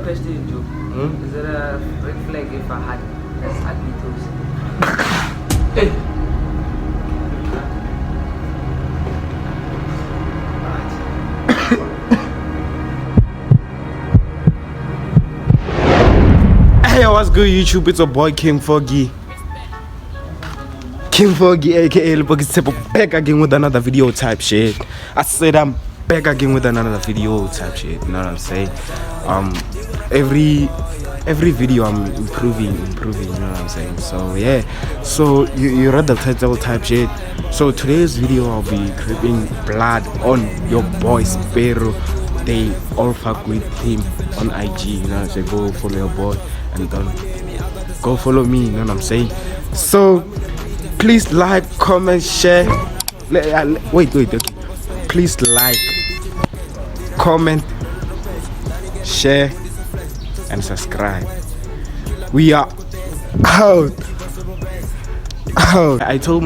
question, Joe. Is it a red flag if a hat has ugly toes? Hey. Hey, what's good, YouTube? It's your boy King Foggy. King Foggy, aka Lipokisitepo, back again with another video type shit. I said I'm back again with another video type shit. You know what I'm saying? Every video I'm improving. You know what I'm saying? So yeah. So you read the title type shit. So today's video I'll be creeping blood on your boy Sparrow. They all fuck with him on IG. You know what I'm saying? Go follow your boy and go follow me. You know what I'm saying? So please like, comment, share. Wait. Okay. Please like, comment, share, and subscribe. We are out. I told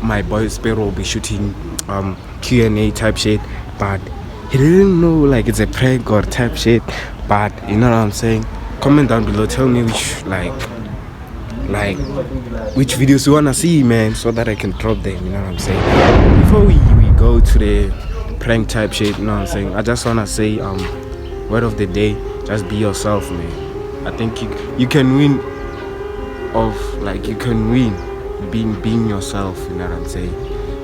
my boy Sparrow will be shooting Q&A type shit, but he didn't know like it's a prank or type shit. But you know what I'm saying? Comment down below. Tell me which which videos you wanna see, man, so that I can drop them. You know what I'm saying? Before we go to the prank type shit, you know what I'm saying? I just wanna say word of the day: just be yourself, man. I think you can win being yourself. You know what I'm saying?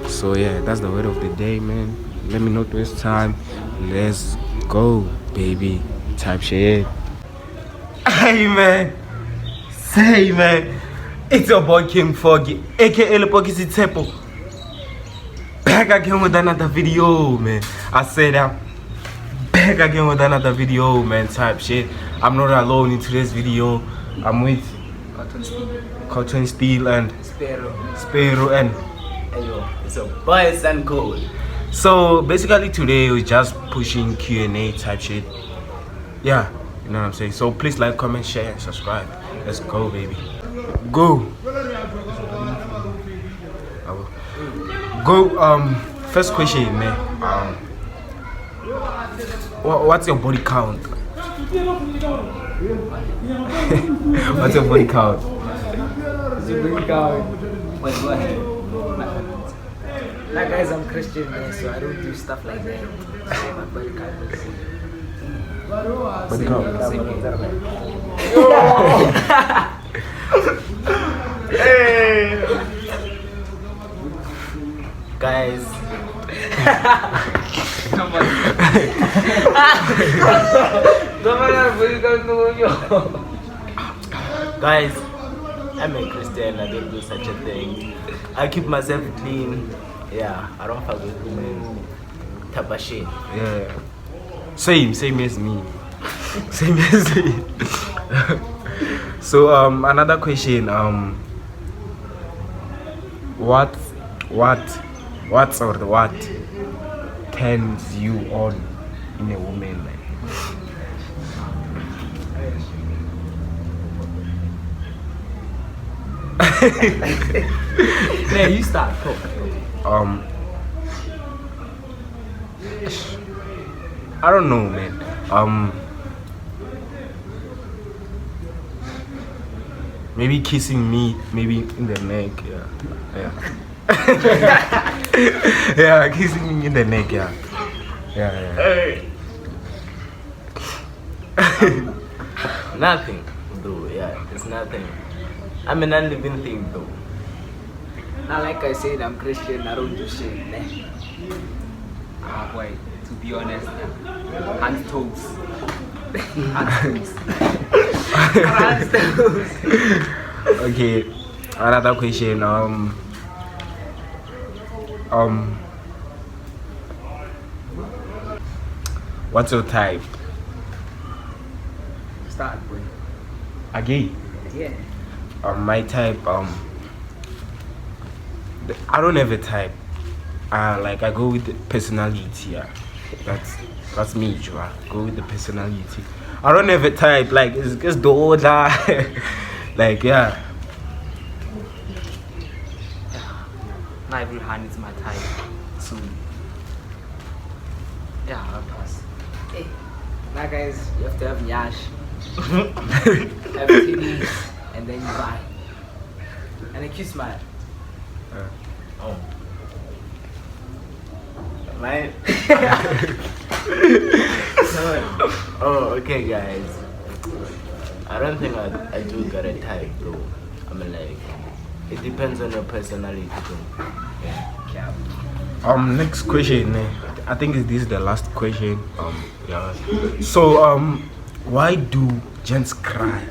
So yeah, that's the word of the day, man. Let me not waste time. Let's go, baby. Type shit. Hey man, it's your boy King Foggy, aka Lipokisitepo, back again with another video, man. I said I'm back again with another video, man. Type shit. I'm not alone in today's video. I'm with Cotton Steel and Sparrow and Ayo, it's a boy Sun Cold. so basically today we're just pushing Q&A type shit. Yeah, you know what I'm saying? So please like, comment, share, and subscribe. Let's go, baby. Go. First question, man. What's your body count? What's your body count? What? Like guys, I'm Christian, man, so I don't do stuff like that. So my body count is Body count. Hey. Guys. Guys, I'm a Christian. I don't do such a thing. I keep myself clean. Yeah, I don't fuck with women. Tabashi. Yeah. Same as me. Same as me. So another question. What turns you on in a woman, like? Man, you start talking. I don't know, man. Maybe kissing me, maybe in the neck, yeah. Yeah, kissing me in the neck, yeah. Hey. Nothing, though. Yeah, it's nothing. I'm an unliving thing, though. Now, like I said, I'm Christian. I don't do shit. Boy, to be honest, hands toes. Hands toes. Okay, another question. What's your type? Start, boy. Again? Yeah. My type. I don't have a type. Like I go with the personality. Yeah, that's me, Joa. Go with the personality. I don't have a type. Like it's just the order. Like yeah. Not every hand is my type. So yeah, I'll pass. Hey. Now guys, you have to have nyash. Have titties, and then you buy. And a cute smile. Oh. My. Oh, okay, guys. I don't think I do get a type though. I mean, like, it depends on your personality too. Yeah. Next question. I think this is the last question. Yeah. So, why do gents cry?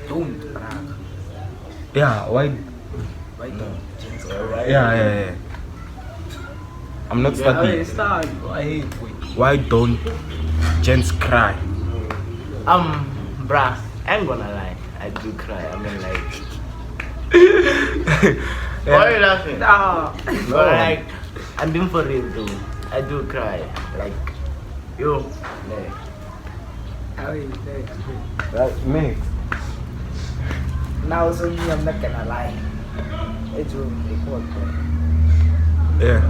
Don't brag. Yeah, why? Why don't? Yeah. I'm not starting. Start. I hate it. Why don't gents cry? Bruh, I ain't gonna lie. I do cry. I mean, like. Why are you laughing? Nah. But like, I'm being for real though. I do cry. Like, yo, like. How is Me. Now, so me, I'm not gonna lie. It's true. Yeah.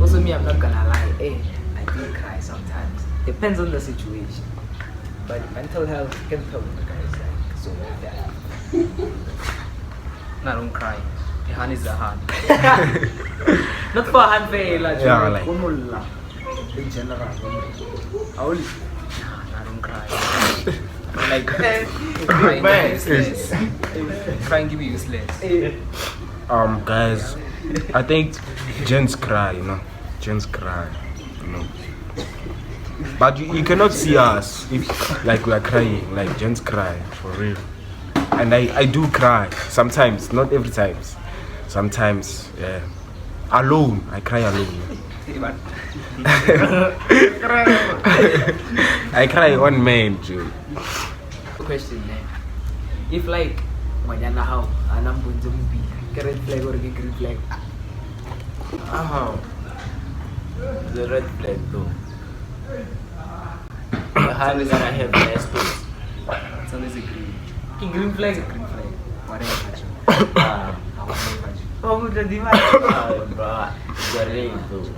Also, me, I'm not gonna lie. Hey, I do cry sometimes. Depends on the situation. But mental health can help you guys. Like, so like that. No, don't cry. A hand is a hand. Not for a hand, like, Yeah, like. In general. Only. Nah, don't cry. Like, crying Man. useless. Crying give you useless. Guys, I think gents cry, you know. Gents cry, you know. But you cannot see us if like we are crying, like gents cry for real. And I do cry sometimes, not every time. Sometimes, yeah. Alone, I cry alone. I cry one man, Joe. Question, if like when you're how and I'm going to be red flag or green flag. The red flag though. The hand is gonna have nice toes. So there's a green flag. Whatever. Oh, good the Bruh, the red though.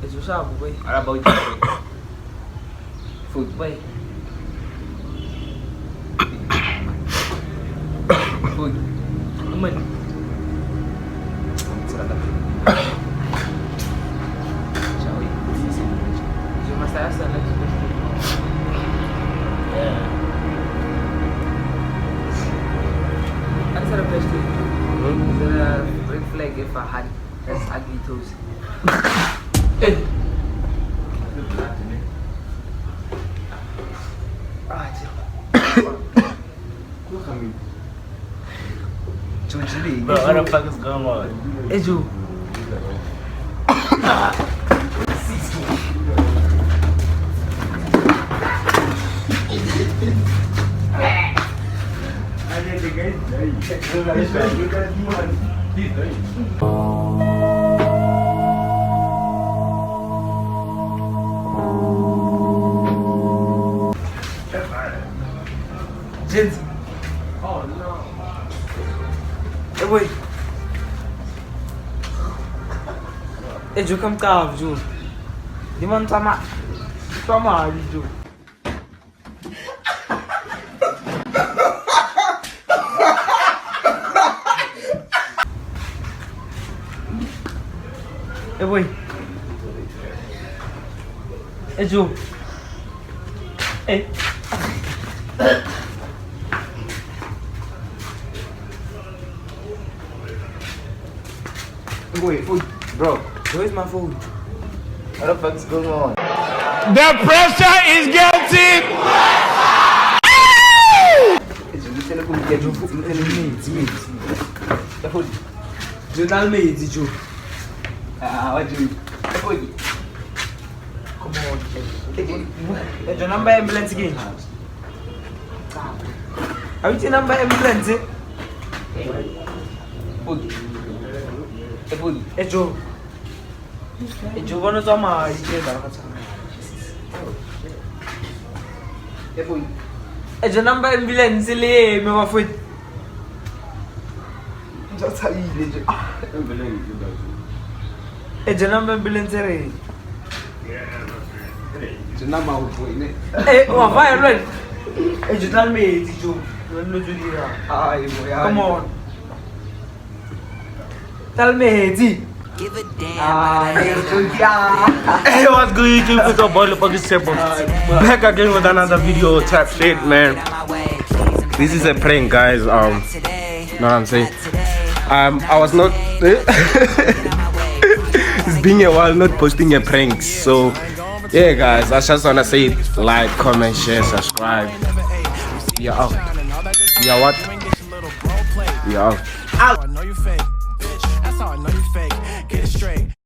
It's a sharp boy. What about you? Food boy. Food. Woman. Shall we? You must ask the next question. Yeah. Answer the question. Is there a red flag if a hand has ugly toes? Bro, what the fuck is going on? Hey, Joe. Gents. Oh no. Hey boy. Hey Joe, come carve Joe. The man sama Joe. Hey boy. Hey Joe. Hey. Wait, food. Bro, Where's my food? what the fuck is going on? The pressure is getting. Journal made Joe. What you? Come on. Hey, your number ambulance again. Are you number ambulance? Hey Joe. Hey Joe, one of my Hey, your number ambulance, me my foot. Just how you did it. Hey, your number ambulance, Hey, oh, fire, run. Hey, you tell me, come on. Tell me, Eddie. Hey, what's good, YouTube? It's your boy, Lil Simple. Back again with another video type shit, man. This is a prank, guys. Know what I'm saying? I was not. It's been a while not posting a prank, so yeah, guys. I just wanna say like, comment, share, subscribe. We are out. We are what? We are out. I know you fake, bitch. That's how I know you fake. Get it straight.